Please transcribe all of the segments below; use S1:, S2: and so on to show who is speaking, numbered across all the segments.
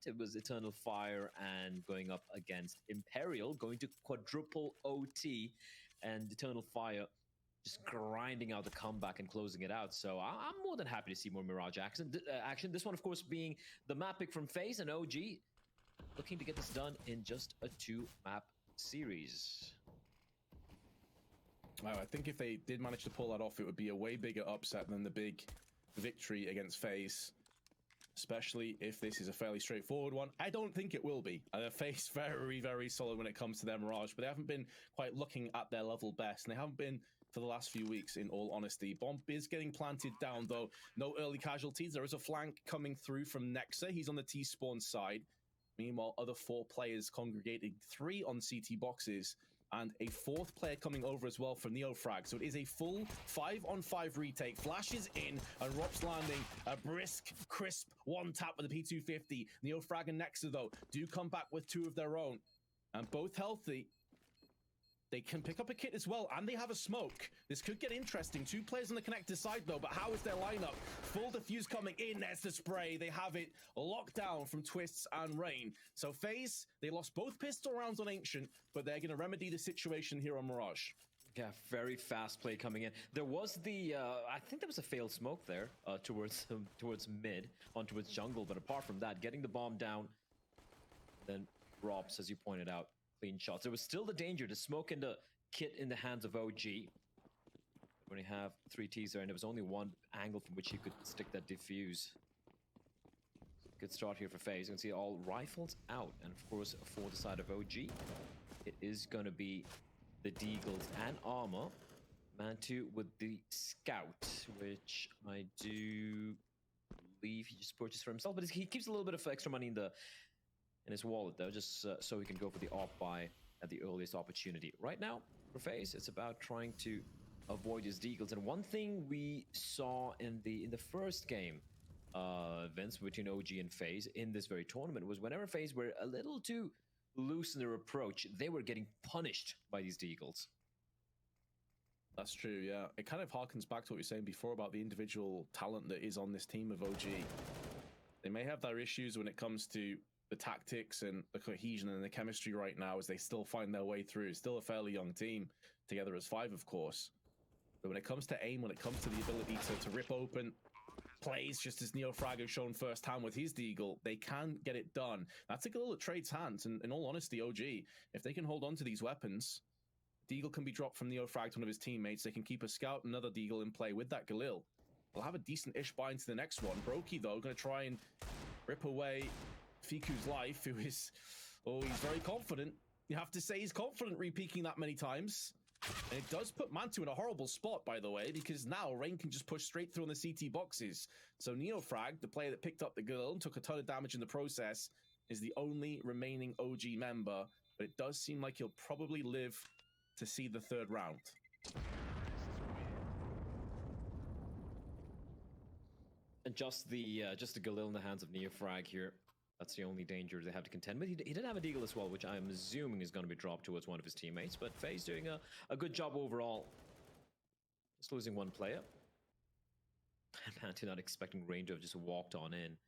S1: It was Eternal Fire and going up against Imperial, going to quadruple OT, and Eternal Fire just grinding out the comeback and closing it out. So I'm more than happy to see more Mirage action. This one, of course, being the map pick from Faze and OG, looking to get this done in just a 2-map series.
S2: Wow, I think if they did manage to pull that off, it would be a way bigger upset than the big victory against Faze. Especially if this is a fairly straightforward one. I don't think it will be. Faze very, very solid when it comes to their Mirage, but they haven't been quite looking at their level best, and they haven't been for the last few weeks, in all honesty. Bomb is getting planted down, though. No early casualties. There is a flank coming through from Nexa. He's on the T-spawn side. Meanwhile, other 4 players congregating, 3 on CT boxes, and a 4th player coming over as well for Neofrag. So it is a full 5-on-5 retake. Flashes in, and Rop's landing a brisk, crisp 1-tap with the P250. Neofrag and Nexa, though, do come back with 2 of their own, and both healthy. They can pick up a kit as well, and they have a smoke. This could get interesting. 2 players on the connector side, though, but how is their lineup? Full defuse coming in. There's the spray. They have it locked down from Twists and Rain. So Faze, they lost both pistol rounds on Ancient, but they're going to remedy the situation here on Mirage.
S1: Yeah, very fast play coming in. There was the, I think there was a failed smoke there towards mid, on towards jungle, but apart from that, getting the bomb down, then Robs, as you pointed out, clean shots. There was still the danger to smoke into kit in the hands of OG. When you have 3 Ts there, and there was only one angle from which you could stick that diffuse. Good start here for Faze. You can see all rifles out, and of course for the side of OG, it is going to be the Deagles and armor. Mantu with the scout, which I do believe he just purchased for himself, but he keeps a little bit of extra money in his wallet, though, just so he can go for the off buy at the earliest opportunity. Right now, for Faze, it's about trying to avoid his Deagles. And one thing we saw in the first game, Vince, between OG and Faze in this very tournament, was whenever Faze were a little too loose in their approach, they were getting punished by these Deagles.
S2: That's true, yeah. It kind of harkens back to what you were saying before about the individual talent that is on this team of OG. They may have their issues when it comes to the tactics and the cohesion and the chemistry right now as they still find their way through. It's still a fairly young team, together as 5, of course. But when it comes to aim, when it comes to the ability to rip open plays, just as Neofrag has shown firsthand with his Deagle, they can get it done. That's a goal that trades hands, and in all honesty, OG, if they can hold on to these weapons, Deagle can be dropped from Neofrag to one of his teammates. They can keep a scout and another Deagle in play with that Galil. They'll have a decent-ish buy into the next one. Brokey, though, going to try and rip away Fiku's life, who is, he's very confident. You have to say he's confident re-peeking that many times. And it does put Mantu in a horrible spot, by the way, because now Rain can just push straight through on the CT boxes. So Neofrag, the player that picked up the girl and took a ton of damage in the process, is the only remaining OG member. But it does seem like he'll probably live to see the 3rd round.
S1: And just the Galil in the hands of Neofrag here. That's the only danger they have to contend with. He did have a Deagle as well, which I'm assuming is going to be dropped towards one of his teammates. But Faze doing a good job overall. Just losing one player. And Mantu not expecting Rain to have just walked on in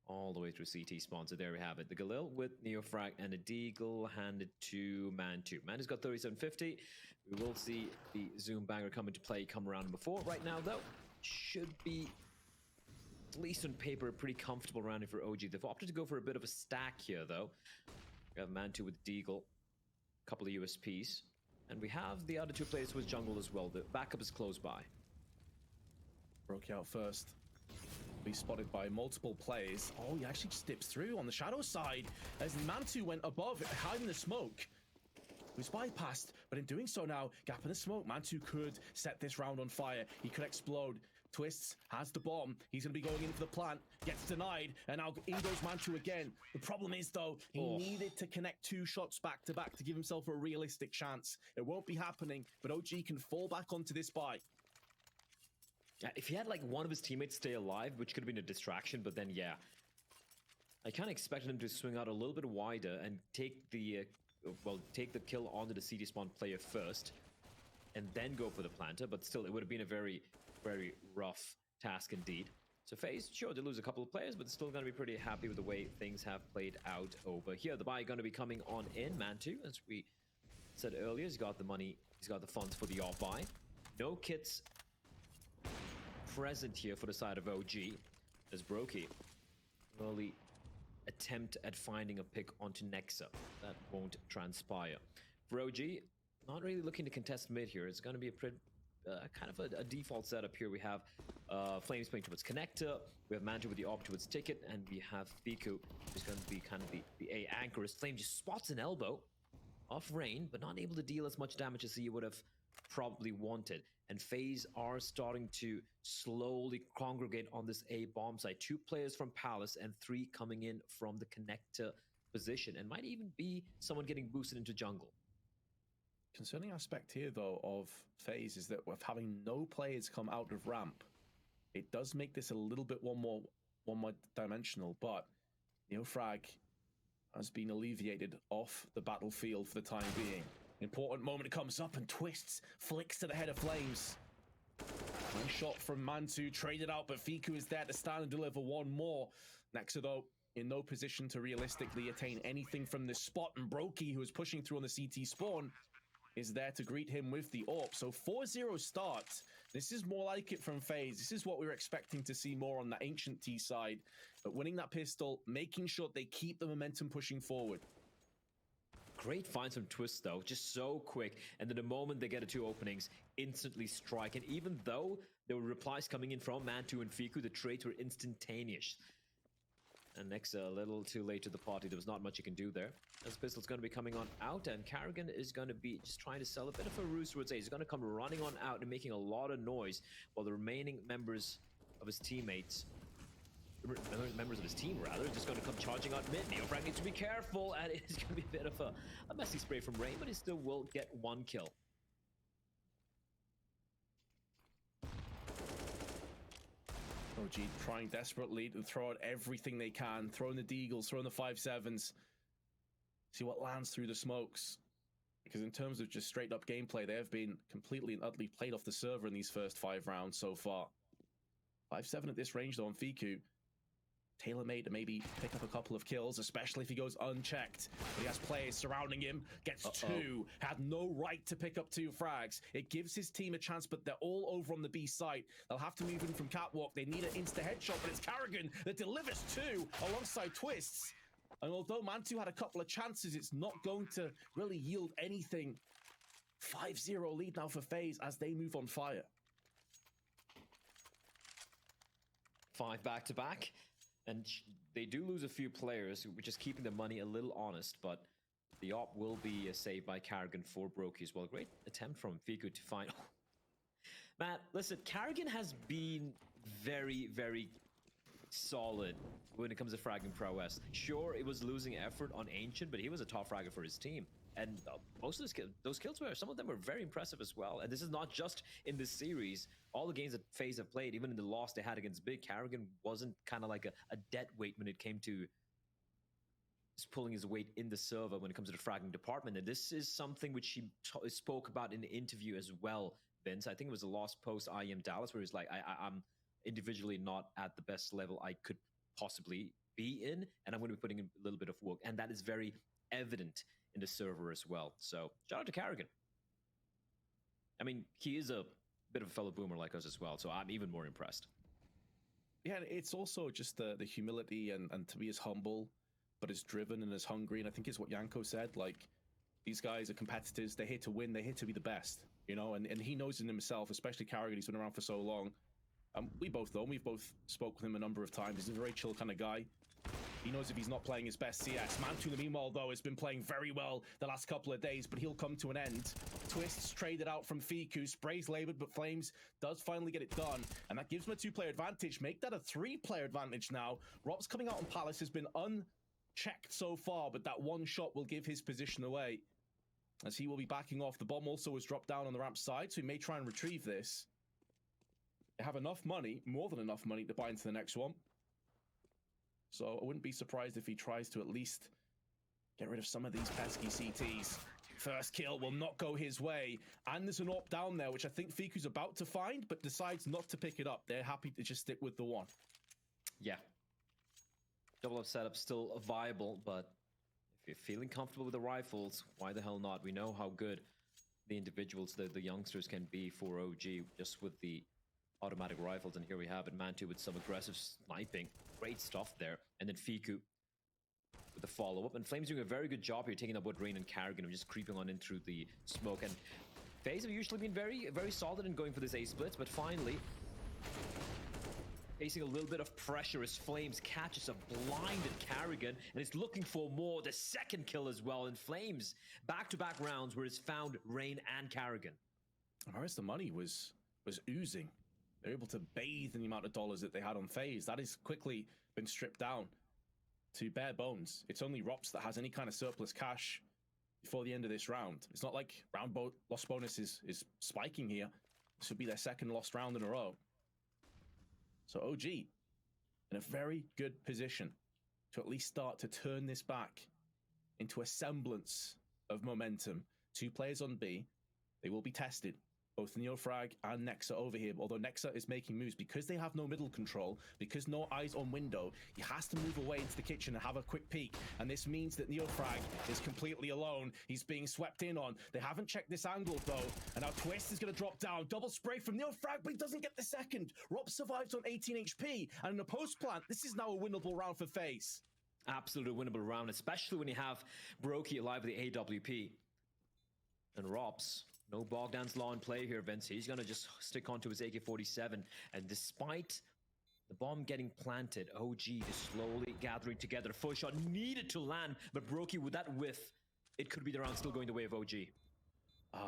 S1: all the way through CT spawn. So there we have it. The Galil with Neofrag and a Deagle handed to Mantu. Mantu's got 3750. We will see the Zoom banger come into play, come around before. Right now, though, should be, at least on paper, a pretty comfortable rounding for OG. They've opted to go for a bit of a stack here, though. We have Mantu with Deagle, a couple of USPs, and we have the other 2 players with jungle as well. The backup is close by.
S2: Broke out first. Be spotted by multiple players. Oh, he actually just dips through on the shadow side as Mantu went above, hiding the smoke. He was bypassed, but in doing so now, gap in the smoke, Mantu could set this round on fire. He could explode. Twists has the bomb. He's going to be going in for the plant. Gets denied, and now in goes Mantu again. The problem is, though, he needed to connect 2 shots back to back to give himself a realistic chance. It won't be happening, but OG can fall back onto this buy.
S1: Yeah, if he had like one of his teammates stay alive, which could have been a distraction, but then yeah, I kind of expected him to swing out a little bit wider and take the take the kill onto the CT spawn player first, and then go for the planter. But still, it would have been a very, very rough task indeed. So Faze, sure, they lose a couple of players, but they're still going to be pretty happy with the way things have played out over here. The buy going to be coming on in, Man2, as we said earlier. He's got the money, he's got the funds for the off buy. No kits present here for the side of OG. As Brokey early attempt at finding a pick onto Nexa. That won't transpire. For OG, not really looking to contest mid here. It's going to be a pretty kind of a default setup here. We have Flames playing towards Connector, we have Manta with the op towards Ticket, and we have Fiku, who's going to be kind of the A anchor. As Flame just spots an elbow off Rain, but not able to deal as much damage as he would have probably wanted. And FaZe are starting to slowly congregate on this A bomb site. 2 players from Palace and 3 coming in from the Connector position, and might even be someone getting boosted into jungle.
S2: Concerning aspect here, though, of FaZe is that with having no players come out of ramp, it does make this a little bit one more dimensional. But Neofrag has been alleviated off the battlefield for the time being. Important moment comes up and twists, flicks to the head of Flames. Nice shot from Mantu, traded out, but Fiku is there to stand and deliver one more. Nexa, though, in no position to realistically attain anything from this spot, and Brokey, who is pushing through on the CT spawn, is there to greet him with the AWP. So 4-0 start. This is more like it from FaZe. This is what we were expecting to see more on the Ancient T side. But winning that pistol, making sure they keep the momentum pushing forward.
S1: Great finds from Twist, though, just so quick. And then the moment they get the 2 openings, instantly strike. And even though there were replies coming in from Mantu and Fiku, the trades were instantaneous. And Nexa a little too late to the party. There was not much you can do there. This pistol's going to be coming on out, and Karrigan is going to be just trying to sell a bit of a ruse towards A. He's going to come running on out and making a lot of noise, while the remaining members of his teammates, members of his team rather, just going to come charging out mid. Neofrag needs to be careful, and it's going to be a bit of a messy spray from Rain, but he still will get 1 kill.
S2: OG trying desperately to throw out everything they can, throwing the deagles, throwing the 5.7s. See what lands through the smokes. Because in terms of just straight up gameplay, they have been completely and utterly played off the server in these first 5 rounds so far. 5.7 at this range though on Fiku. Tailor-made to maybe pick up a couple of kills, especially if he goes unchecked. But he has players surrounding him, gets 2, had no right to pick up 2 frags. It gives his team a chance, but they're all over on the B site. They'll have to move in from catwalk. They need an insta-headshot, but it's Karrigan that delivers 2 alongside Twists. And although Mantu had a couple of chances, it's not going to really yield anything. 5-0 lead now for FaZe as they move on fire.
S1: 5 back-to-back. And they do lose a few players, which is keeping the money a little honest, but the op will be saved by Karrigan for Brokey as well. Great attempt from Fiku to find... Matt, listen, Karrigan has been very, very solid when it comes to fragging prowess. Sure, it was losing effort on Ancient, but he was a top fragger for his team. And most of those kills were, some of them were very impressive as well. And this is not just in this series. All the games that FaZe have played, even in the loss they had against Big, Karrigan wasn't kind of like a dead weight when it came to just pulling his weight in the server when it comes to the fragging department. And this is something which he spoke about in the interview as well, Vince. I think it was the last post IEM Dallas where he's like, I'm individually not at the best level I could possibly be in, and I'm going to be putting in a little bit of work. And that is very evident in the server as well. So shout out to Karrigan. I mean, he is a bit of a fellow boomer like us as well, so I'm even more impressed.
S2: Yeah, it's also just the humility and to be as humble, but as driven and as hungry. And I think it's what Yanko said, like, these guys are competitors. They're here to win. They're here to be the best, you know, and he knows in himself, especially Karrigan. He's been around for so long. We both know him. We've both spoke with him a number of times. He's a very chill kind of guy. He knows if he's not playing his best CS. Mantu, meanwhile, though, has been playing very well the last couple of days, but he'll come to an end. Twists traded out from Fiku, sprays labored, but Flames does finally get it done, and that gives him a 2-player advantage. Make that a 3-player advantage now. Rob's coming out on Palace has been unchecked so far, but that one shot will give his position away, as he will be backing off. The bomb also was dropped down on the ramp side, so he may try and retrieve this. They have enough money, more than enough money, to buy into the next one. So I wouldn't be surprised if he tries to at least get rid of some of these pesky CTs. First kill will not go his way. And there's an AWP down there, which I think Fiku's about to find, but decides not to pick it up. They're happy to just stick with the one.
S1: Yeah. Double up setup still viable, but if you're feeling comfortable with the rifles, why the hell not? We know how good the individuals, the youngsters can be for OG just with the automatic rifles, and here we have it, Mantu with some aggressive sniping. Great stuff there. And then Fiku with the follow-up. And Flame's doing a very good job here, taking up what Rain and Karrigan are just creeping on in through the smoke. And FaZe have usually been very, very solid in going for this A-splits, but finally facing a little bit of pressure as Flames catches a blinded Karrigan and is looking for more. The second kill as well. And Flames back-to-back rounds where it's found Rain and Karrigan.
S2: Whereas the money was oozing. They're able to bathe in the amount of dollars that they had on FaZe. That has quickly been stripped down to bare bones. It's only Rops that has any kind of surplus cash before the end of this round. It's not like lost bonus is spiking here. This would be their second lost round in a row. So OG in a very good position to at least start to turn this back into a semblance of momentum. 2 players on B. They will be tested. Both NeoFrag and Nexa over here, although Nexa is making moves because they have no middle control, because no eyes on window. He has to move away into the kitchen and have a quick peek, and this means that NeoFrag is completely alone. He's being swept in on. They haven't checked this angle though, and now Twist is going to drop down. Double spray from NeoFrag, but he doesn't get the second. Rob survives on 18 HP, and in a post plant, this is now a winnable round for FaZe.
S1: Absolutely winnable round, especially when you have Brokey alive with the AWP. And Robs, no Bogdan's Law in play here, Vince. He's going to just stick onto his AK-47. And despite the bomb getting planted, OG is slowly gathering together. First shot needed to land, but Brokey with that whiff, it could be the round still going the way of OG.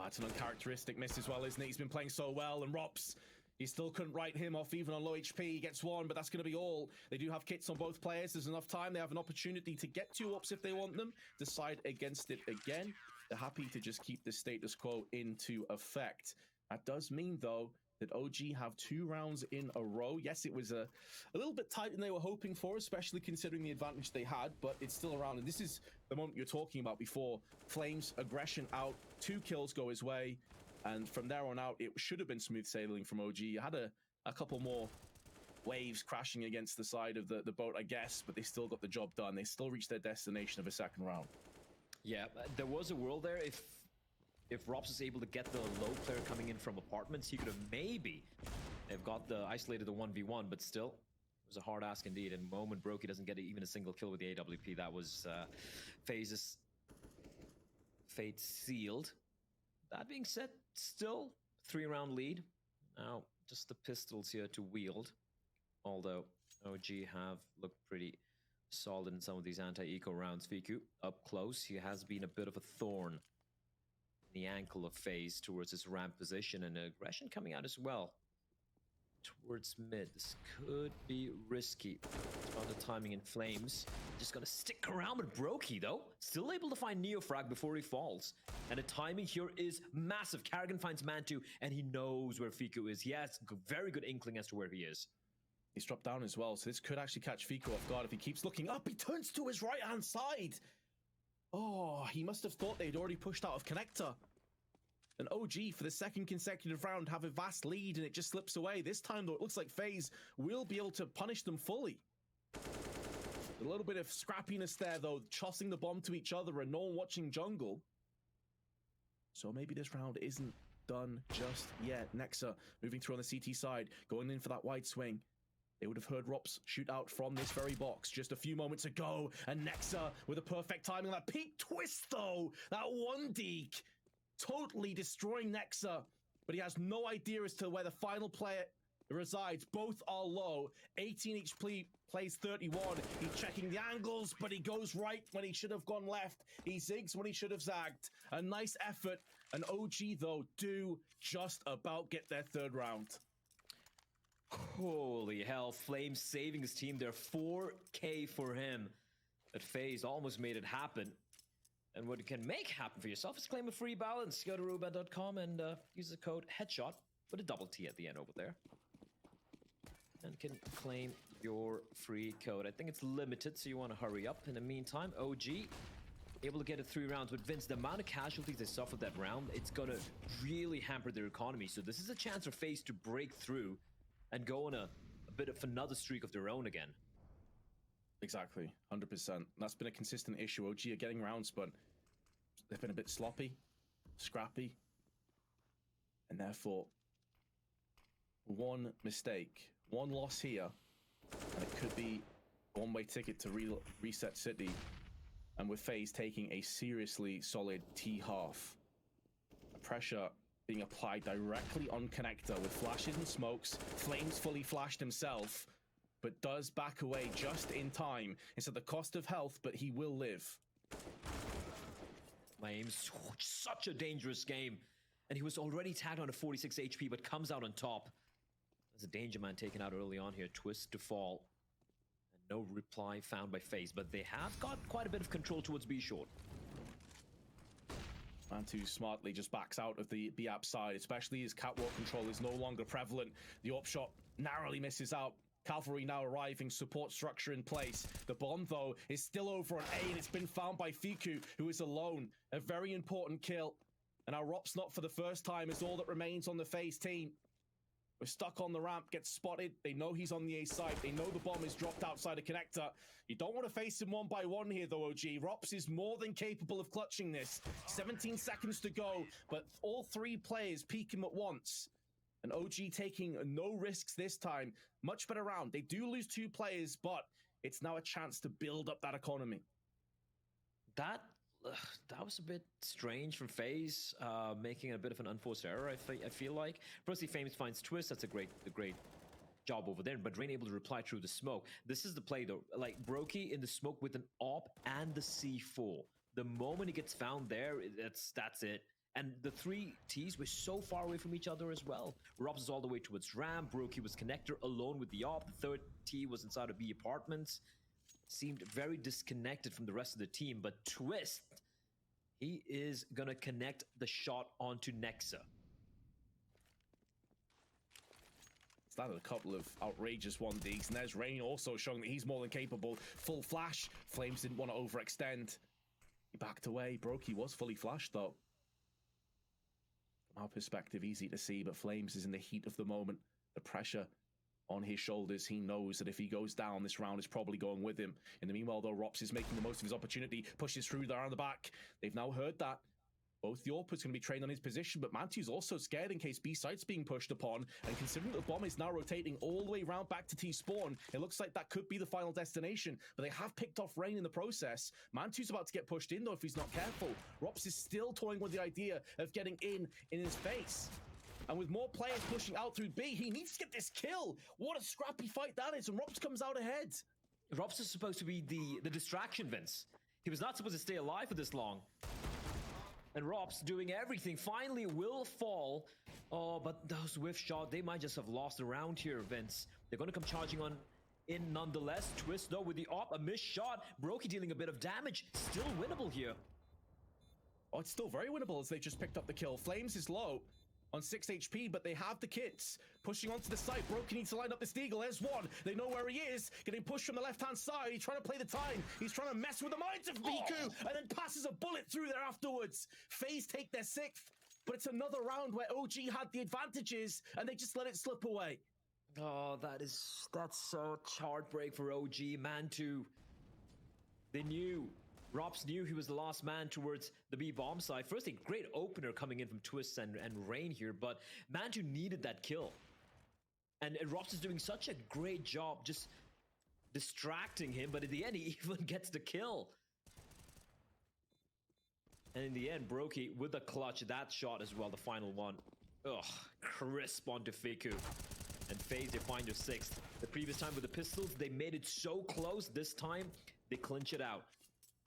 S2: It's an uncharacteristic miss as well, isn't it? He's been playing so well, and Rops, he still couldn't write him off even on low HP. He gets one, but that's going to be all. They do have kits on both players. There's enough time. They have an opportunity to get 2 ups if they want them. Decide against it again. They're happy to just keep the status quo into effect. That does mean, though, that OG have 2 rounds in a row. Yes, it was a little bit tighter than they were hoping for, especially considering the advantage they had, but it's still around. And this is the moment you're talking about before. Flames aggression out, 2 kills go his way, and from there on out, it should have been smooth sailing from OG. You had a couple more waves crashing against the side of the boat, I guess, but they still got the job done. They still reached their destination of a second round.
S1: Yeah, there was a world there. If Robs is able to get the low player coming in from apartments, he could have maybe have got the isolated the 1v1, but still, it was a hard ask indeed. And moment Brokey doesn't get even a single kill with the AWP. That was FaZe's fate sealed. That being said, still 3-round lead. Now, just the pistols here to wield. Although OG have looked pretty solid in some of these anti-eco rounds. Fiku up close. He has been a bit of a thorn in the ankle of FaZe towards his ramp position, and aggression coming out as well towards mid. This could be risky. It's about the timing in Flames. Just gonna stick around with Brokey though. Still able to find NeoFrag before he falls. And the timing here is massive. Karrigan finds Mantu and he knows where Fiku is. He has very good inkling as to where he is.
S2: He's dropped down as well, so this could actually catch Fiku off guard if he keeps looking up. He turns to his right-hand side. Oh, he must have thought they'd already pushed out of connector. And OG, for the second consecutive round, have a vast lead, and it just slips away. This time, though, it looks like FaZe will be able to punish them fully. A little bit of scrappiness there, though, tossing the bomb to each other and no one watching jungle. So maybe this round isn't done just yet. Nexa moving through on the CT side, going in for that wide swing. They would have heard Rops shoot out from this very box just a few moments ago. And Nexa with a perfect timing. That peak twist, though. That one deke. Totally destroying Nexa. But he has no idea as to where the final player resides. Both are low. 18 each plays 31. He's checking the angles, but he goes right when he should have gone left. He zigs when he should have zagged. A nice effort. And OG, though, do just about get their 3rd round.
S1: Holy hell, Flames saving his team there. 4K for him. That FaZe almost made it happen. And what you can make happen for yourself is claim a free balance. Go to roobet.com and use the code HEADSHOT with a double T at the end over there. And can claim your free code. I think it's limited, so you want to hurry up. In the meantime, OG able to get it 3 rounds. But Vince, the amount of casualties they suffered that round, it's going to really hamper their economy. So this is a chance for FaZe to break through and go on a a bit of another streak of their own again.
S2: Exactly, 100%. That's been a consistent issue. OG are getting rounds, but they've been a bit sloppy, scrappy, and therefore one mistake, one loss here, and it could be a one-way ticket to reset City. And with Faze taking a seriously solid T half, pressure being applied directly on connector with flashes and smokes. Flames fully flashed himself, but does back away just in time. It's at the cost of health, but he will live.
S1: Flames, such a dangerous game. And he was already tagged on a 46 HP, but comes out on top. There's a danger man taken out early on here. Twist to fall. And no reply found by Faze, but they have got quite a bit of control towards B short.
S2: Mantu smartly just backs out of the B-app side, especially as catwalk control is no longer prevalent. The AWP shot narrowly misses out. Cavalry now arriving, support structure in place. The bomb, though, is still over on A, and it's been found by Fiku, who is alone. A very important kill. And our Rop's not for the first time is all that remains on the Faze team. We're stuck on the ramp, gets spotted. They know he's on the A side. They know the bomb is dropped outside a connector. You don't want to face him one by one here, though, OG. Rops is more than capable of clutching this. 17 seconds to go, but all three players peek him at once. And OG taking no risks this time. Much better round. They do lose two players, but it's now a chance to build up that economy.
S1: That was a bit strange from Faze, making a bit of an unforced error, I feel like. Firstly, Fames finds Twist. That's a great job over there, but Rain able to reply through the smoke. This is the play, though. Like, Brokey in the smoke with an AWP and the C4. The moment he gets found there, that's it. And the three Ts were so far away from each other as well. Robs is all the way towards Ram. Brokey was connector alone with the AWP. The third T was inside of B apartments. Seemed very disconnected from the rest of the team, but Twist, he is gonna connect the shot onto Nexa.
S2: It's landed a couple of outrageous 1Ds, and there's Rain also showing that he's more than capable. Full flash. Flames didn't want to overextend. He backed away. Brokey was fully flashed, though. From our perspective, easy to see, but Flames is in the heat of the moment. The pressure on his shoulders. He knows that if he goes down, this round is probably going with him. In the meanwhile, though, Rops is making the most of his opportunity, pushes through there on the back. They've now heard that. Both the AWP's going to be trained on his position, but Mantu's also scared in case B site's being pushed upon. And considering that the bomb is now rotating all the way around back to T spawn, it looks like that could be the final destination. But they have picked off Rain in the process. Mantu's about to get pushed in, though, if he's not careful. Rops is still toying with the idea of getting in his face. And with more players pushing out through B, he needs to get this kill. What a scrappy fight that is, and Rops comes out ahead.
S1: Rops is supposed to be the distraction, Vince. He was not supposed to stay alive for this long. And Rops doing everything finally will fall. Oh, but those whiff shot, they might just have lost a round here, Vince. They're going to come charging on in nonetheless. Twist, though, with the AWP, a missed shot. Brokey dealing a bit of damage. Still winnable here.
S2: Oh, it's still very winnable as they just picked up the kill. Flames is low on 6 HP, but they have the kits. Pushing onto the site, Brokey needs to line up the Steagle. There's one. They know where he is. Getting pushed from the left-hand side. He's trying to play the time. He's trying to mess with the minds of Miku, and then passes a bullet through there afterwards. Faze take their 6th, but it's another round where OG had the advantages, and they just let it slip away.
S1: Oh, that's such heartbreak for OG. Mantu, they knew. Rops knew he was the last man towards the B bomb side. Firstly, great opener coming in from Twist and Rain here, but Mantu needed that kill. And Rops is doing such a great job just distracting him, but in the end, he even gets the kill. And in the end, Brokey with the clutch, that shot as well, the final one. Ugh, crisp onto Fiku. And Faze, they find their 6th. The previous time with the pistols, they made it so close. This time, they clinch it out.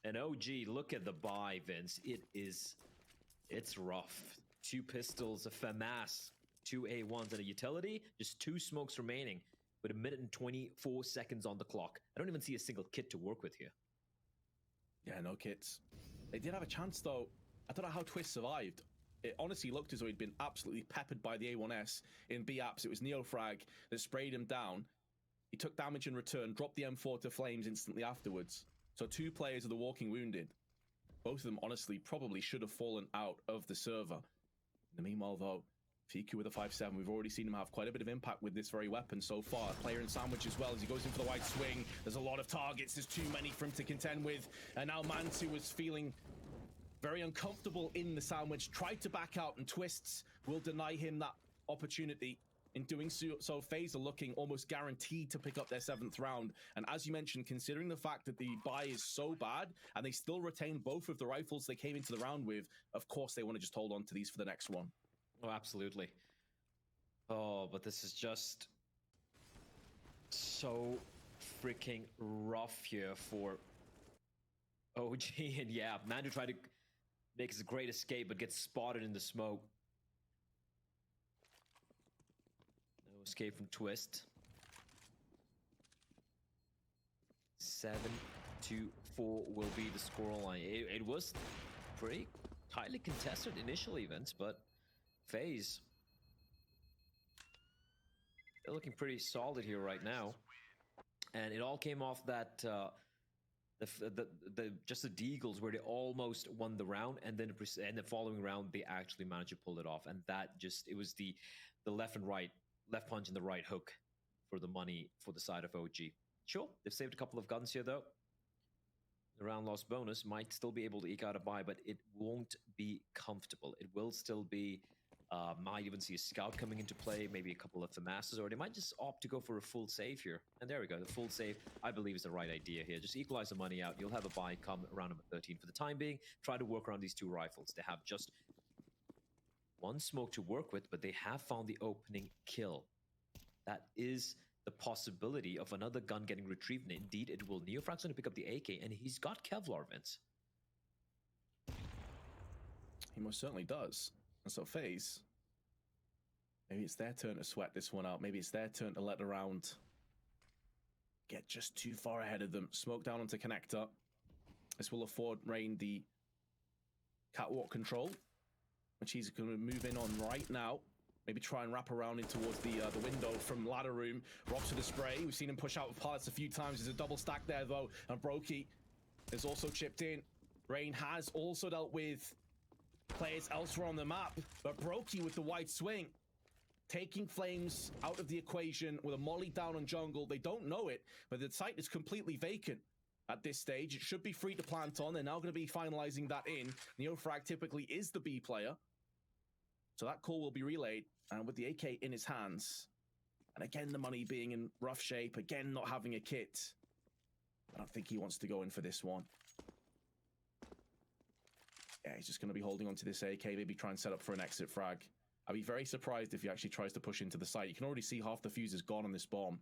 S1: And OG, look at the buy, Vince. It's rough. 2 pistols, a FAMAS, 2 A1s, and a utility. Just 2 smokes remaining with 1 minute and 24 seconds on the clock. I don't even see a single kit to work with here.
S2: Yeah, no kits. They did have a chance, though. I don't know how Twist survived. It honestly looked as though he'd been absolutely peppered by the A1S in B apps. It was Neofrag that sprayed him down. He took damage in return, dropped the M4 to Flames instantly afterwards. So 2 players of the Walking Wounded. Both of them, honestly, probably should have fallen out of the server. In the meanwhile, though, Fiku with a 5-7. We've already seen him have quite a bit of impact with this very weapon so far. Player in sandwich as well as he goes in for the wide swing. There's a lot of targets. There's too many for him to contend with. And now Mantu was feeling very uncomfortable in the sandwich. Tried to back out, and Twists will deny him that opportunity. In doing so, Faze are looking almost guaranteed to pick up their 7th round. And as you mentioned, considering the fact that the buy is so bad and they still retain both of the rifles they came into the round with, of course they want to just hold on to these for the next one.
S1: Oh, absolutely. Oh, but this is just so freaking rough here for OG. And yeah, Mandu tried to make his great escape, but gets spotted in the smoke. Escape from Twist. 7-4 will be the scoreline. It was pretty tightly contested initially, Vince, but Faze, they're looking pretty solid here right now, and it all came off that just the Deagles where they almost won the round, and then the following round they actually managed to pull it off, and that just it was the left and right. Left punch and the right hook for the money for the side of OG. Sure, they've saved a couple of guns here though. The round loss bonus might still be able to eke out a buy, but it won't be comfortable. It will still be, might even see a scout coming into play, maybe a couple of FAMASs, or they might just opt to go for a full save here. And there we go, the full save, I believe, is the right idea here. Just equalize the money out. You'll have a buy come around number 13 for the time being. Try to work around these two rifles. They have just one smoke to work with, but they have found the opening kill. That is the possibility of another gun getting retrieved. And indeed, it will. Neofrag's going to pick up the AK, and he's got Kevlar, Vince.
S2: He most certainly does. And so Faze, maybe it's their turn to sweat this one out. Maybe it's their turn to let the round get just too far ahead of them. Smoke down onto connector. This will afford Rain the catwalk control, which he's going to move in on right now. Maybe try and wrap around in towards the window from ladder room. Rocks to the spray. We've seen him push out with pallets a few times. There's a double stack there though, and Brokey is also chipped in. Rain has also dealt with players elsewhere on the map, but Brokey with the wide swing, taking Flames out of the equation with a molly down on jungle. They don't know it, but the site is completely vacant. At this stage, it should be free to plant on. They're now going to be finalizing that in. Neofrag typically is the B player, so that call will be relayed, and with the AK in his hands, and again the money being in rough shape, again not having a kit, I don't think he wants to go in for this one. Yeah, he's just going to be holding on to this AK, maybe try and set up for an exit frag. I'd be very surprised if he actually tries to push into the site. You can already see half the fuse is gone on this bomb.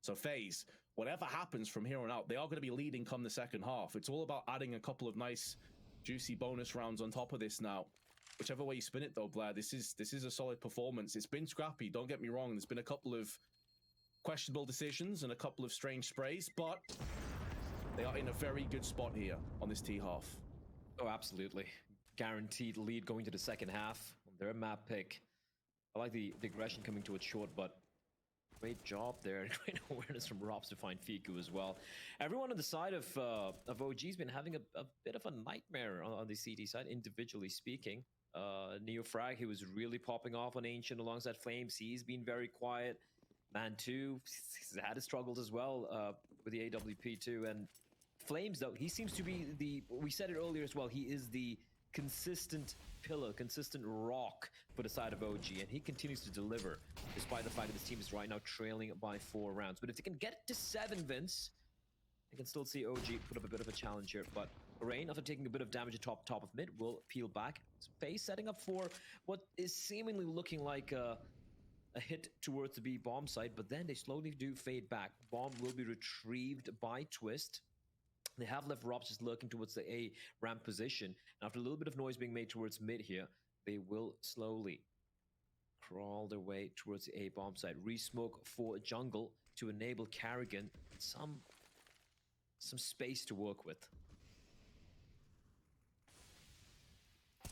S2: So Faze, whatever happens from here on out, they are going to be leading come the second half. It's all about adding a couple of nice, juicy bonus rounds on top of this now. Whichever way you spin it though, Blair, this is a solid performance. It's been scrappy, don't get me wrong. There's been a couple of questionable decisions and a couple of strange sprays, but they are in a very good spot here on this T half.
S1: Oh, absolutely. Guaranteed lead going to the second half. Their map pick. I like the aggression coming to it short, but great job there. Great awareness from Robs to find Fiku as well. Everyone on the side of OG's been having a bit of a nightmare on the CT side, individually speaking. Neofrag, he was really popping off on Ancient alongside Flames. He's been very quiet. Man2, he's had his struggles as well with the AWP too. And Flames, though, he seems to be we said it earlier as well, he is the consistent pillar, consistent rock for the side of OG, and he continues to deliver despite the fact that this team is right now trailing by 4 rounds. But if they can get to 7, Vince, they can still see OG put up a bit of a challenge here. But Rain, after taking a bit of damage at top of mid, will peel back. Faze setting up for what is seemingly looking like a hit towards the B bomb site, but then they slowly do fade back. Bomb will be retrieved by Twist. They have left Robs just lurking towards the A ramp position. And after a little bit of noise being made towards mid here, they will slowly crawl their way towards the A bomb site. Re-smoke for jungle to enable Carrigan some space to work with.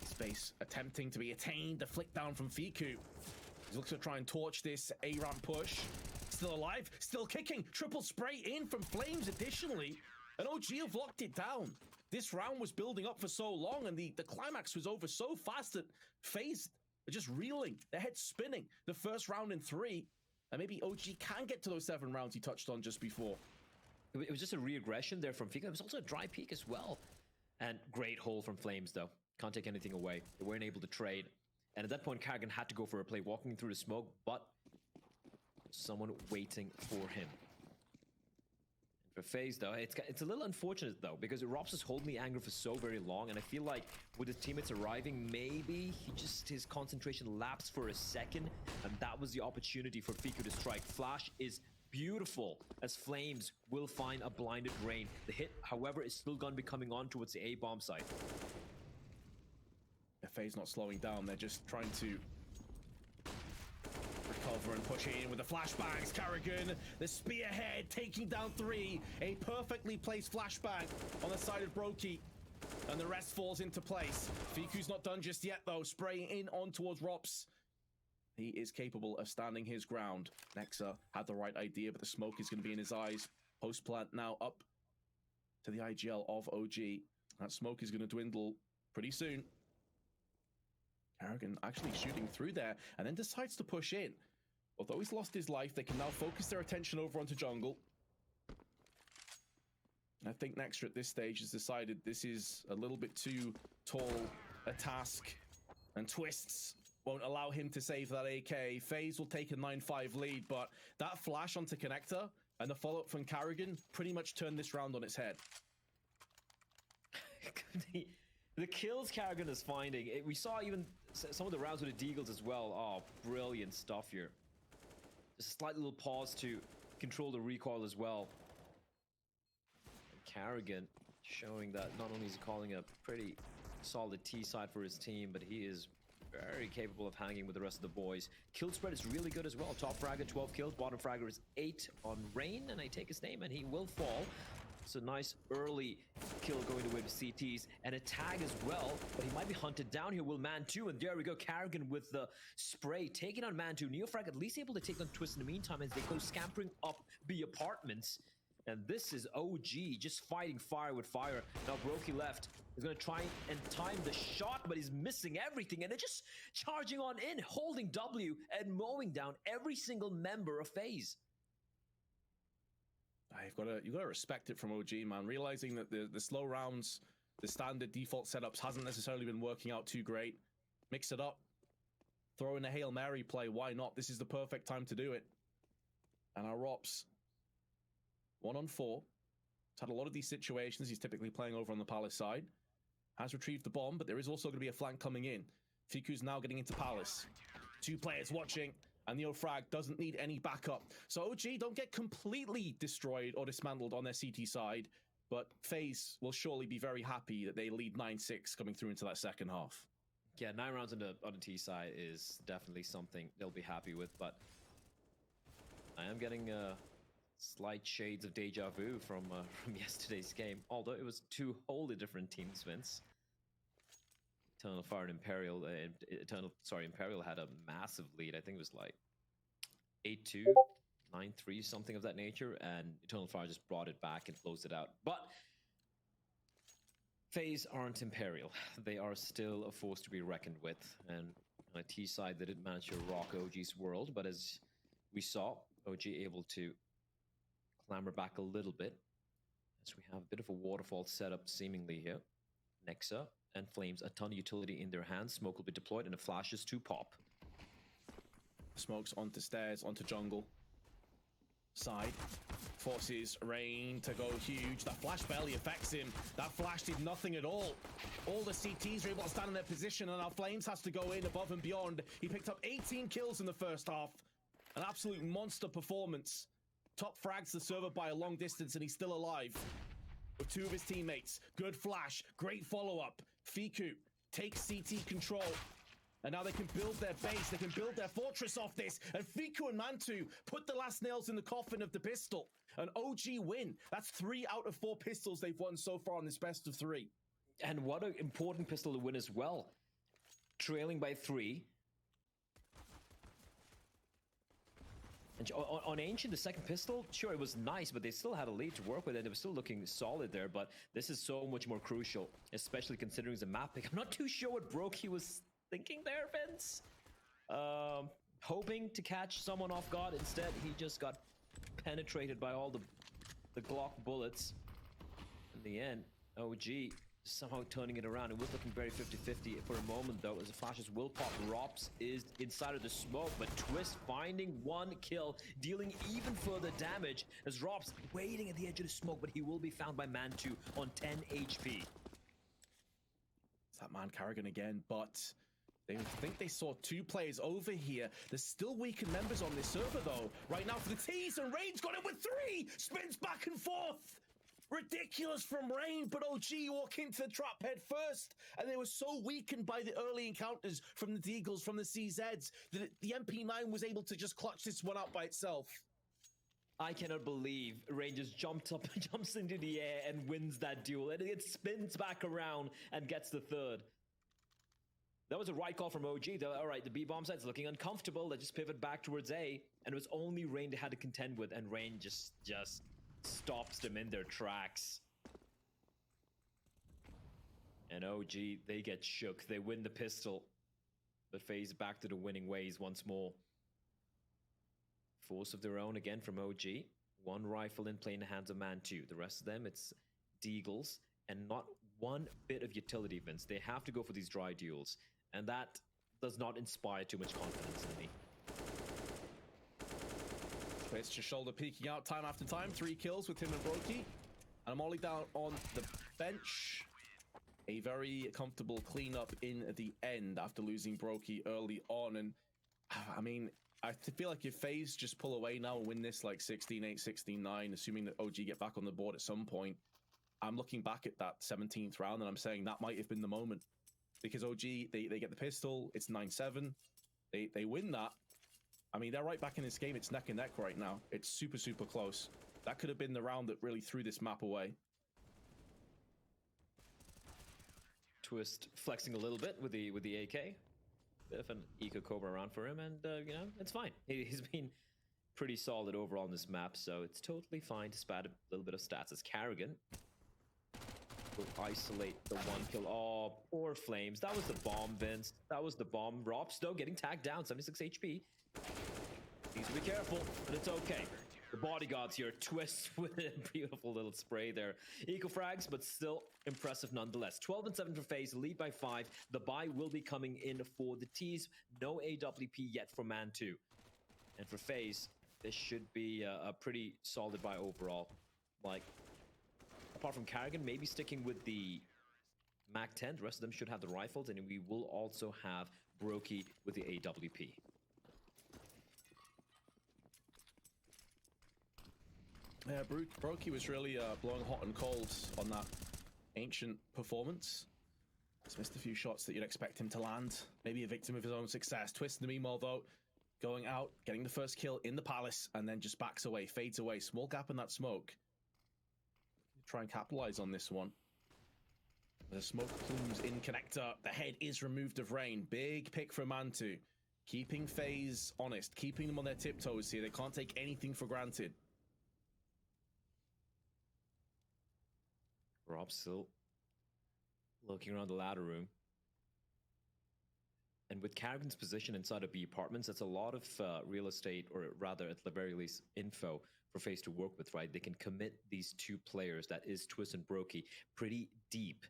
S2: Space attempting to be attained. The flick down from Fiku. He looks to try and torch this A ramp push. Still alive, still kicking. Triple spray in from Flames additionally. And OG have locked it down. This round was building up for so long, and the climax was over so fast that Faze are just reeling. Their heads spinning. The first round in 3. And maybe OG can get to those 7 rounds he touched on just before.
S1: It was just a re-aggression there from Fika. It was also a dry peek as well. And great hole from Flames, though. Can't take anything away. They weren't able to trade. And at that point, Karrigan had to go for a play, walking through the smoke, but someone waiting for him. For Faze, though, it's a little unfortunate, though, because Rops is holding the anger for so very long, and I feel like with his teammates arriving, maybe his concentration lapsed for a second, and that was the opportunity for Fiku to strike. Flash is beautiful, as Flames will find a blinded Rain. The hit, however, is still going to be coming on towards the A-bomb site.
S2: Faze not slowing down, they're just trying to recover and push in with the flashbangs. Karrigan, the spearhead, taking down 3. A perfectly placed flashbang on the side of Brokey. And the rest falls into place. Fiku's not done just yet, though. Spraying in on towards Rops. He is capable of standing his ground. Nexa had the right idea, but the smoke is going to be in his eyes. Post plant now up to the IGL of OG. That smoke is going to dwindle pretty soon. Karrigan actually shooting through there and then decides to push in. Although he's lost his life, they can now focus their attention over onto jungle. And I think Nexa at this stage has decided this is a little bit too tall a task, and Twists won't allow him to save that AK. Faze will take a 9-5 lead, but that flash onto Connector and the follow-up from Karrigan pretty much turned this round on its head.
S1: The kills Karrigan is finding, we saw even some of the rounds with the Deagles as well. Oh, brilliant stuff here. Just a slight little pause to control the recoil as well. And Karrigan showing that not only is he calling a pretty solid T side for his team, but he is very capable of hanging with the rest of the boys. Kill spread is really good as well. Top fragger 12 kills, bottom fragger is 8 on Rain, and I take his name and he will fall. It's a nice early kill going away to CTs and a tag as well, but he might be hunted down here. Will Man 2, and there we go. Karrigan with the spray taking on Man 2. Neofrag at least able to take on Twist in the meantime as they go scampering up the apartments. And this is OG just fighting fire with fire. Now Brokey left. He's going to try and time the shot, but he's missing everything. And they're just charging on in, holding W and mowing down every single member of FaZe.
S2: You've got to respect it from OG, man. Realizing that the slow rounds, the standard default setups hasn't necessarily been working out too great. Mix it up. Throw in a Hail Mary play. Why not? This is the perfect time to do it. And our Rops, 1-on-4. He's had a lot of these situations. He's typically playing over on the Palace side. Has retrieved the bomb, but there is also going to be a flank coming in. Fiku's now getting into Palace. 2 players watching. And the Frag doesn't need any backup. So OG don't get completely destroyed or dismantled on their CT side, but FaZe will surely be very happy that they lead 9-6 coming through into that second half.
S1: Yeah, 9 rounds on the T side is definitely something they'll be happy with, but I am getting slight shades of deja vu from yesterday's game, although it was 2 wholly different teams, Vince. Eternal Fire and Imperial, Imperial had a massive lead. I think it was like 8-2, 9-3, something of that nature, and Eternal Fire just brought it back and closed it out. But FaZe aren't Imperial. They are still a force to be reckoned with, and on a T side, they didn't manage to rock OG's world, but as we saw, OG able to clamber back a little bit, as we have a bit of a waterfall setup seemingly here. Nexa and Flames, a ton of utility in their hands. Smoke will be deployed and the flashes to pop.
S2: Smokes onto stairs, onto jungle. Side. Forces Rain to go huge. That flash barely affects him. That flash did nothing at all. All the CTs are able to stand in their position, and now Flames has to go in above and beyond. He picked up 18 kills in the first half. An absolute monster performance. Top frags the server by a long distance, and he's still alive. With 2 of his teammates. Good flash. Great follow-up. Fiku takes CT control. And now they can build their base. They can build their fortress off this. And Fiku and Mantu put the last nails in the coffin of the pistol. An OG win. That's 3 out of 4 pistols they've won so far in this best of 3.
S1: And what an important pistol to win as well. Trailing by 3. And on Ancient, the second pistol, sure, it was nice, but they still had a lead to work with, and it was still looking solid there. But this is so much more crucial, especially considering the map pick. I'm not too sure what Brokey was thinking there, Vince. Hoping to catch someone off guard. Instead, he just got penetrated by all the Glock bullets. In the end, OG somehow turning it around. It was looking very 50-50 for a moment, though, as the flashes will pop. Rops is inside of the smoke, but Twist finding one kill, dealing even further damage as Rops waiting at the edge of the smoke, but he will be found by Man2 on 10 HP.
S2: It's that man Carrigan again, but they think they saw two players over here. There's still weakened members on this server, though. Right now for the T's, and Rain's got it with three! Spins back and forth! Ridiculous from Rain, but OG walk into the trap head first, and they were so weakened by the early encounters from the Deagles, from the CZs, that the MP9 was able to just clutch this one out by itself.
S1: I cannot believe Rain just jumps into the air and wins that duel, and it spins back around and gets the third. That was a right call from OG. All right, the B bomb site's looking uncomfortable. They just pivot back towards A, and it was only Rain they had to contend with, and Rain just stops them in their tracks. And OG, they get shook. They win the pistol, but Faze back to the winning ways once more. Force of their own again from OG. One rifle in play in the hands of Man2. The rest of them, it's Deagles, and not one bit of utility, Vince. They have to go for these dry duels, and that does not inspire too much confidence in me.
S2: It's just shoulder peeking out time after time. 3 kills with him and Brokey. And Molly down on the bench. A very comfortable cleanup in the end after losing Brokey early on. And I mean, I feel like if FaZe just pull away now and win this like 16-8, 16-9, assuming that OG get back on the board at some point, I'm looking back at that 17th round and I'm saying that might have been the moment. Because OG, they get the pistol, it's 9-7. They win that. I mean, they're right back in this game. It's neck and neck right now. It's super, super close. That could have been the round that really threw this map away.
S1: Twist flexing a little bit with the AK. Bit of an eco cobra around for him, and you know, it's fine. He's been pretty solid overall on this map, so it's totally fine to spat a little bit of stats as Carrigan will isolate the one kill. Oh, poor Flames. That was the bomb, Vince. That was the bomb. Rops, though, getting tagged down, 76 HP. Needs to be careful, but it's okay. The bodyguards here, Twist with a beautiful little spray there. Eco frags, but still impressive nonetheless. 12 and 7 for FaZe, lead by 5. The buy will be coming in for the T's. No AWP yet for Man2. And for FaZe, this should be a pretty solid buy overall. Like, apart from Carrigan, maybe sticking with the MAC-10, the rest of them should have the rifles, and we will also have Brokey with the AWP.
S2: Yeah, Brokey was really blowing hot and cold on that ancient performance. He's missed a few shots that you'd expect him to land. Maybe a victim of his own success. Twist in the meanwhile, though, going out, getting the first kill in the palace, and then just backs away, fades away. Small gap in that smoke. Try and capitalize on this one. The smoke plumes in connector. The head is removed of Rain. Big pick for Man2. Keeping FaZe honest, keeping them on their tiptoes here. They can't take anything for granted.
S1: Rob still looking around the ladder room. And with Carrigan's position inside of B apartments, that's a lot of real estate, or rather at the very least info for FaZe to work with, right? They can commit these two players, that is Twist and Brokey, pretty deep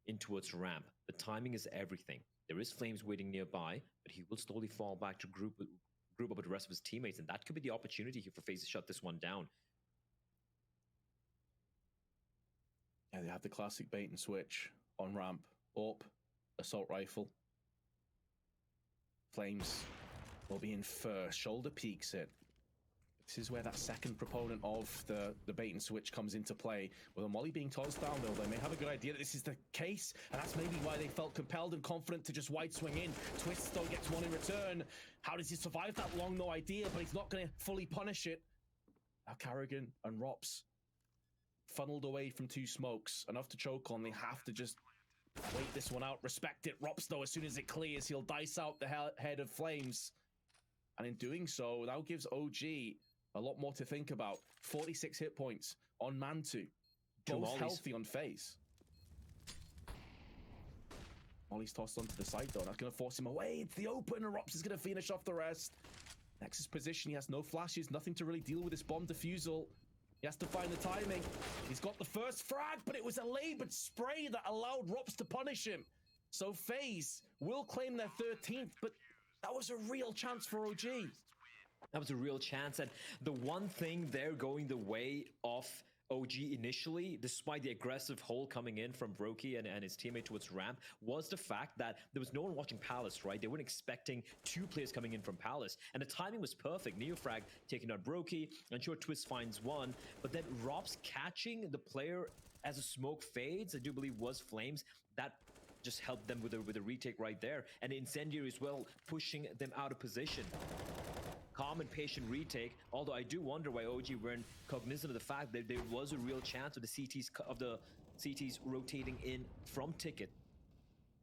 S1: in towards ramp. The timing is everything. There is Flames waiting nearby, but he will slowly fall back to group up with the rest of his teammates, and that could be the opportunity here for FaZe to shut this one down.
S2: Yeah, they have the classic bait and switch on ramp. Up, assault rifle. Flames will be in first. Shoulder peeks it. This is where that second proponent of the bait and switch comes into play. With a molly being tossed down, though, they may have a good idea that this is the case, and that's maybe why they felt compelled and confident to just wide swing in. Twist, though, gets one in return. How does he survive that long? No idea, but he's not going to fully punish it. Now Carrigan and Rops funneled away from two smokes. Enough to choke on. They have to just wait this one out. Respect it. Rops, though, as soon as it clears, he'll dice out the head of Flames. And in doing so, that gives OG a lot more to think about. 46 hit points on Man2. Both healthy on FaZe. Molly's tossed onto the side, though. That's going to force him away. It's the open, and Rops is going to finish off the rest. Nexus position, he has no flashes, nothing to really deal with this bomb defusal. He has to find the timing. He's got the first frag, but it was a labored spray that allowed Rops to punish him. So Faze will claim their 13th, but that was a real chance for OG.
S1: That was a real chance, and the one thing they're going the way of OG initially, despite the aggressive hold coming in from Brokey and his teammate towards ramp, was the fact that there was no one watching Palace, right? They weren't expecting two players coming in from Palace, and the timing was perfect. Neofrag taking out Brokey, and sure, Twist finds one, but then Rob's catching the player as a smoke fades, I do believe was Flames, that just helped them with a retake right there, and Incendiary as well, pushing them out of position. Calm and patient retake, although I do wonder why OG weren't cognizant of the fact that there was a real chance of the CTs rotating in from Ticket,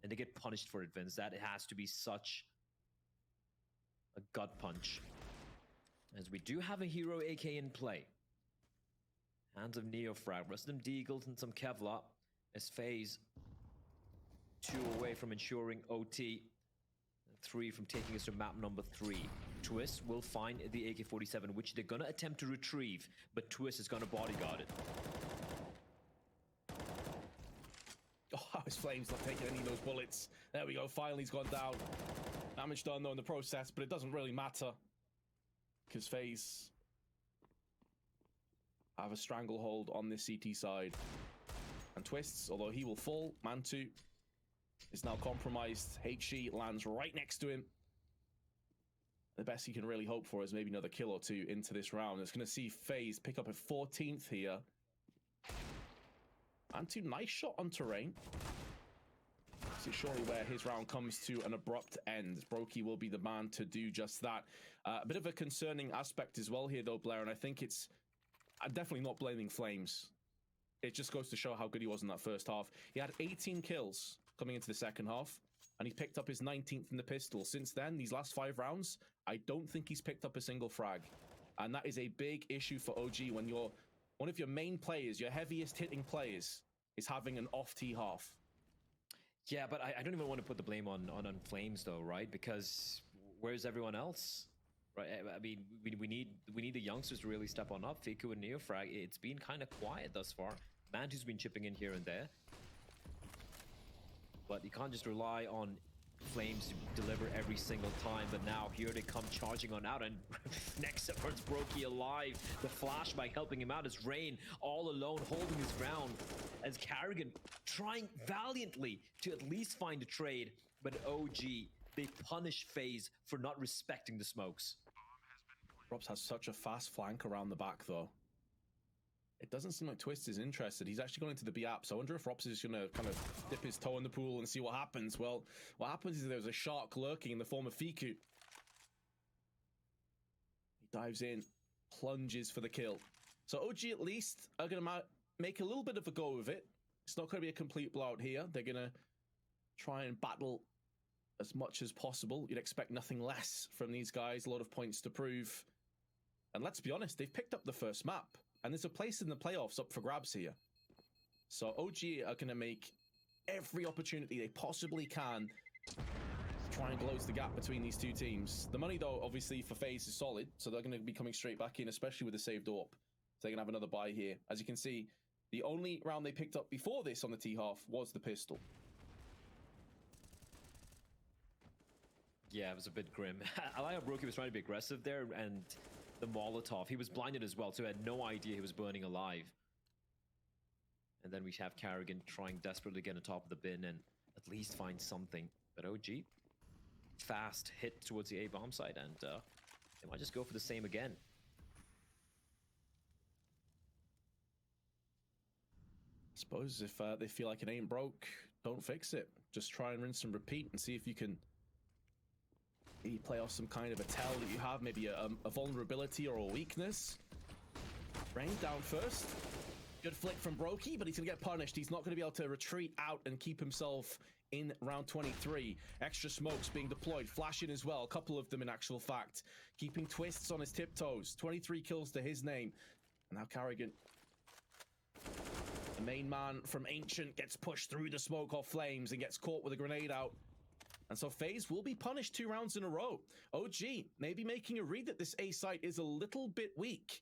S1: and they get punished for it, Vince. That has to be such a gut punch. As we do have a hero AK in play. Hands of Neofrag, rest of them Deagles and some Kevlar, as Faze 2 away from ensuring OT. 3 from taking us to map number 3. Twist will find the AK-47, which they're gonna attempt to retrieve, but Twist is gonna bodyguard it.
S2: Oh, his Flames not taking any of those bullets. There we go, finally he's gone down. Damage done though in the process, but it doesn't really matter. Because Faze have a stranglehold on this CT side. And Twists, although he will fall, Mantu is now compromised. HE lands right next to him. The best he can really hope for is maybe another kill or two into this round. It's going to see Faze pick up a 14th here. Mantu, nice shot on terrain. This is surely where his round comes to an abrupt end. Brokey will be the man to do just that. A bit of a concerning aspect as well here though, Blair, and I think I'm definitely not blaming Flames. It just goes to show how good he was in that first half. He had 18 kills coming into the second half, and he picked up his 19th in the pistol. Since then, these last 5 rounds, I don't think he's picked up a single frag. And that is a big issue for OG when one of your main players, your heaviest hitting players, is having an off T half.
S1: Yeah, but I don't even want to put the blame on Flames though, right? Because where's everyone else? Right, I mean, we need the youngsters to really step on up. Fiku and Neofrag, it's been kind of quiet thus far. Mantu's been chipping in here and there. But you can't just rely on Flames to deliver every single time. But now here they come charging on out, and next up it's Brokey alive. The flashback helping him out as Rain all alone holding his ground. As Carrigan trying valiantly to at least find a trade. But OG, they punish Faze for not respecting the smokes.
S2: Robs has such a fast flank around the back though. It doesn't seem like Twist is interested. He's actually going into the B app, so I wonder if Robs is going to kind of dip his toe in the pool and see what happens. Well, what happens is there's a shark lurking in the form of Fiku. He dives in, plunges for the kill. So OG at least are going to make a little bit of a go of it. It's not going to be a complete blowout here. They're going to try and battle as much as possible. You'd expect nothing less from these guys. A lot of points to prove. And let's be honest, they've picked up the first map. And there's a place in the playoffs up for grabs here. So OG are going to make every opportunity they possibly can to try and close the gap between these two teams. The money, though, obviously for FaZe is solid. So they're going to be coming straight back in, especially with the saved AWP. So they're going to have another buy here. As you can see, the only round they picked up before this on the T-half was the pistol.
S1: Yeah, it was a bit grim. I like how Brokey was trying to be aggressive there, and the Molotov, he was blinded as well, so he had no idea he was burning alive. And then we have Carrigan trying desperately to get on top of the bin and at least find something. But OG, fast hit towards the A-bomb site, and they might just go for the same again.
S2: I suppose if they feel like it ain't broke, don't fix it. Just try and rinse and repeat and see if you can maybe play off some kind of a tell that you have, maybe a vulnerability or a weakness. Rain down first. Good flick from Brokey, but he's going to get punished. He's not going to be able to retreat out and keep himself in round 23. Extra smokes being deployed, flashing as well. A couple of them in actual fact. Keeping Twists on his tiptoes. 23 kills to his name. And now Carrigan The main man from Ancient gets pushed through the smoke off Flames and gets caught with a grenade out. And so FaZe will be punished 2 rounds in a row. OG maybe making a read that this A site is a little bit weak.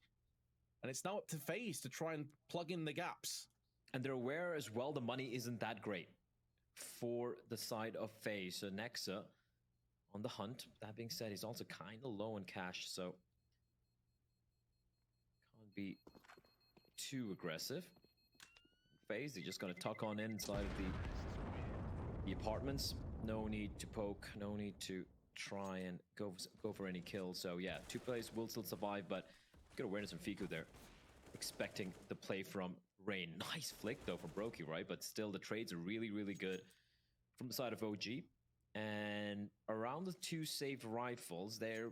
S2: And it's now up to FaZe to try and plug in the gaps.
S1: And they're aware as well the money isn't that great for the side of FaZe. So Nexa on the hunt. That being said, he's also kind of low in cash, so can't be too aggressive. FaZe, they're just going to tuck on inside of the apartments. No need to poke, no need to try and go for any kills. So yeah, 2 plays will still survive, but good awareness from Fiku there. Expecting the play from Rain. Nice flick though from Brokey, right? But still the trades are really, really good from the side of OG. And around the 2 saved rifles, there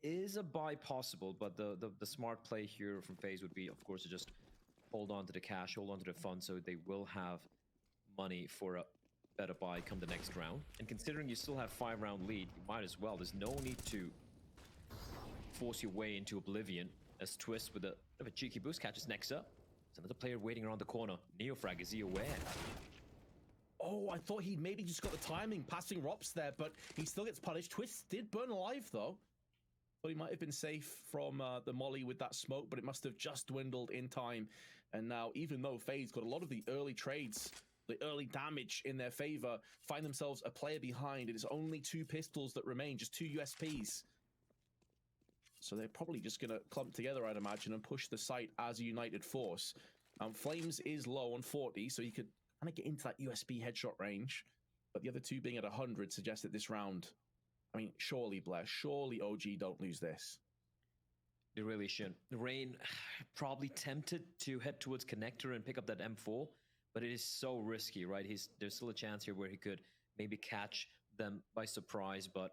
S1: is a buy possible, but the smart play here from FaZe would be, of course, to just hold on to the cash, hold on to the funds, so they will have money for a better buy come the next round. And considering you still have 5-round lead, you might as well. There's no need to force your way into oblivion, as Twist with a bit of a cheeky boost catches Nexa. There's another player waiting around the corner. Neofrag, is he aware?
S2: Oh, I thought he maybe just got the timing, passing Rops there, but he still gets punished. Twist did burn alive, though. But he might have been safe from the molly with that smoke, but it must have just dwindled in time. And now, even though FaZe got a lot of the early trades, the early damage in their favor, find themselves a player behind. It is only 2 pistols that remain, just 2 USPs. So they're probably just going to clump together, I'd imagine, and push the site as a united force. Flames is low on 40, so he could kind of get into that USB headshot range. But the other 2 being at 100 suggests that this round, I mean, surely, Blair, surely OG don't lose this.
S1: They really should. Rain probably tempted to head towards Connector and pick up that M4, but it is so risky, right? There's still a chance here where he could maybe catch them by surprise, but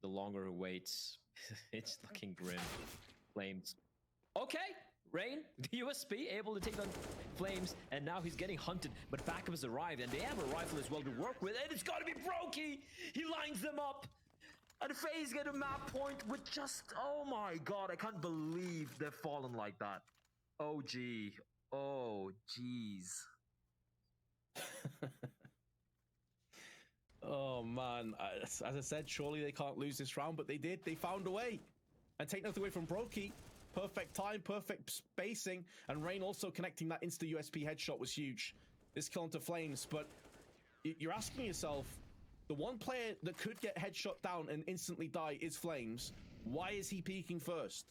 S1: the longer he waits, it's looking grim. Flames. Okay, Rain, the USB, able to take on Flames, and now he's getting hunted, but backup has arrived, and they have a rifle as well to work with, and it's got to be Brokey! He lines them up! And FaZe get a map point with just, oh my god, I can't believe they've fallen like that. Oh gee, oh jeez.
S2: Oh man, as I said, surely they can't lose this round, but they did. They found a way. And take nothing away from Brokey. Perfect time, perfect spacing, and Rain also connecting that into the USP headshot was huge. This kill into Flames, but you're asking yourself, the one player that could get headshot down and instantly die is Flames. Why is he peeking first?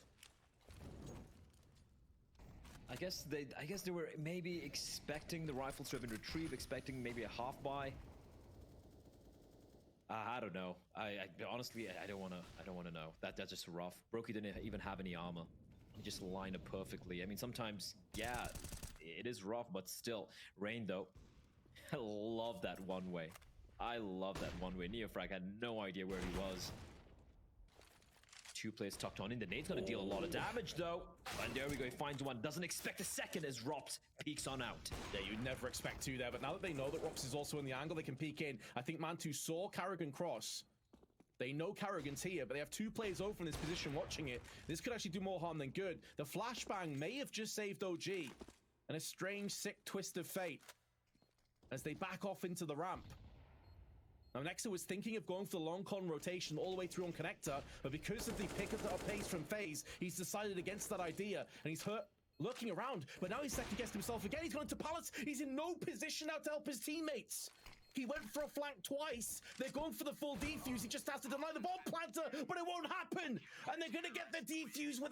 S1: I guess they were maybe expecting the rifles to have been retrieved, expecting maybe a half buy. I don't know. I honestly I don't want to know. That's just rough. Brokey didn't even have any armor. He just lined up perfectly. I mean, sometimes, yeah, it is rough, but still. Rain, though, I love that one way. I love that one way. Neofrag had no idea where he was. 2 players tucked on in. The nade's gonna deal a lot of damage, though. And there we go. He finds one. Doesn't expect a second as Rops peeks on out.
S2: Yeah, you'd never expect 2 there. But now that they know that Rops is also in the angle, they can peek in. I think Man2 saw Carrigan cross. They know Carrigan's here, but they have 2 players over in this position watching it. This could actually do more harm than good. The flashbang may have just saved OG. And a strange, sick twist of fate as they back off into the ramp. Now, Nexa was thinking of going for the long con rotation all the way through on Connector, but because of the pick of pace from FaZe, he's decided against that idea, and he's looking around, but now he's second-guessed himself again. He's going to Palace. He's in no position now to help his teammates. He went for a flank twice. They're going for the full defuse. He just has to deny the bomb planter, but it won't happen. And they're going to get the defuse with a